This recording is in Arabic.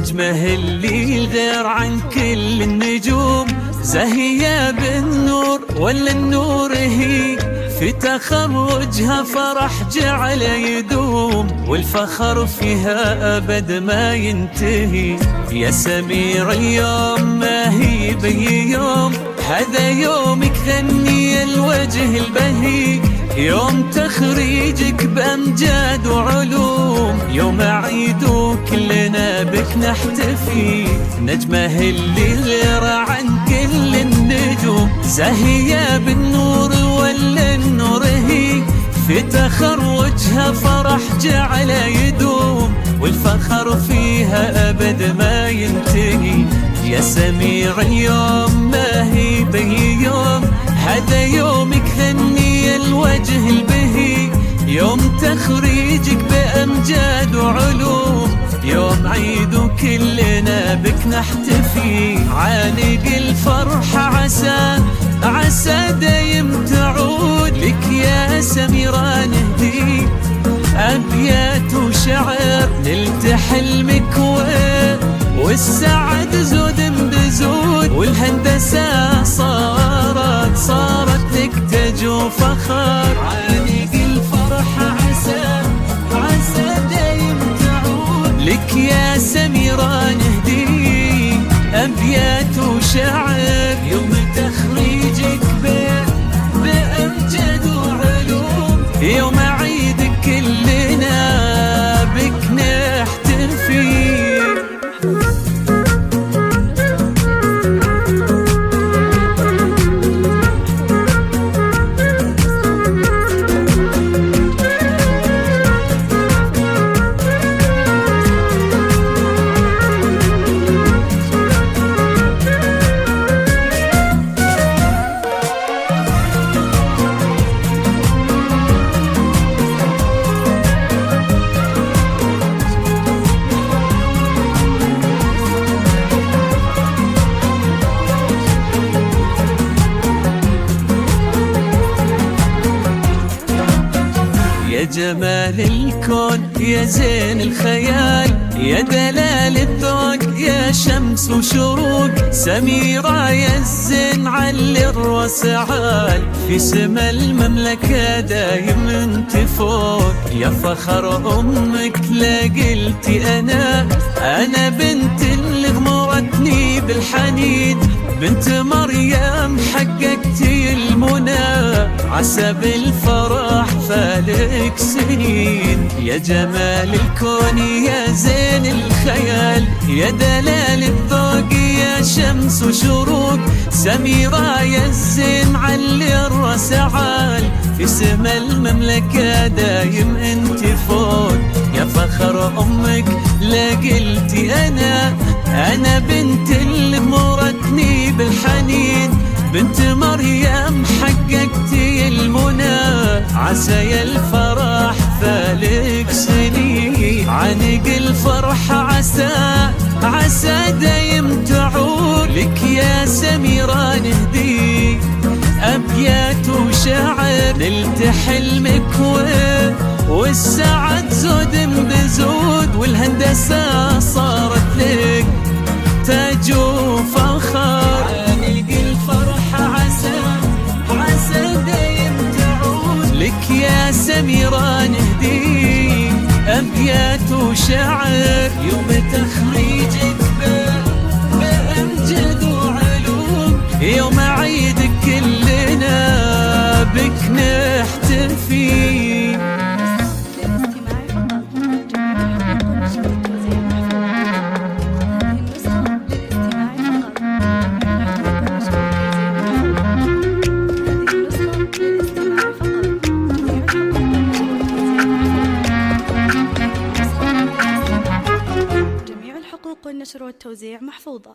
نجمه اللي غير عن كل النجوم، زاهية بالنور ولا النور هي، في تخرجها فرح جعل يدوم، والفخر فيها أبد ما ينتهي. يا سميرة اليوم ما هي بي يوم، هذا يومك غني الوجه البهي، يوم تخريجك بأمجاد وعلوم، يوم عيد وكلنا بك نحتفي. نجمه اللي غير عن كل النجوم، زاهية بالنور ولا النور هي، في تخرجها فرح جعل يدوم، والفخر فيها أبد ما ينتهي. يا سميرة اليوم ما هي بي يوم، هذا يومك هني الوجه البهي، يوم تخريجك بأمجاد وعلوم، يوم عيد وكلنا بك نحتفي. عانق الفرحة عسى دايم تعود، لك يا سميرة نهدي أبيات وشعر، نلت حلمك والسعد زود بزود، والهندسة صارت لك تاج وفخر. عانق الفرحة عسى دايم تعود، لك يا سميرة نهدي أبيات وشعر، يوم تخريجك بأمجاد وعلوم، يوم عيدك كلنا بك نحتفي. يا جمال الكون يا زين الخيال، يا دلال الذوق يا شمس وشروق، سميرة يا الزين علي الراس عال، في سما المملكة دايم انت فوق. يا فخر أمك لا قلتي أنا بنت اللي غمرتني بالحنين، بنت مريم حققتي المنى، عسى بالفرح فالك سنين. يا جمال الكون يا زين الخيال، يا دلال الذوق يا شمس وشروق، سميرة يا الزين علي الراس عال، في سما المملكة دايم انت فوق. يا فخر أمك لا قلتي أنا بنت اللي مرتني بالحنين، بنت مريم حققتي المنى، عسى الفرح فالك سنين. عانق الفرحة عسى دايم تعود، لك يا سميرة نهدي أبيات وشعر، نلت حلمك والسعد زود بزود، والهندسة صارت لك تاج وفخر. عانق الفرحة عسى دايم تعود، لك يا سميرة نهدي أبيات وشعر، يوم تخريجك بأمجاد وعلوم، يوم عيدك كلنا بك نحتفي. النشر والتوزيع محفوظة.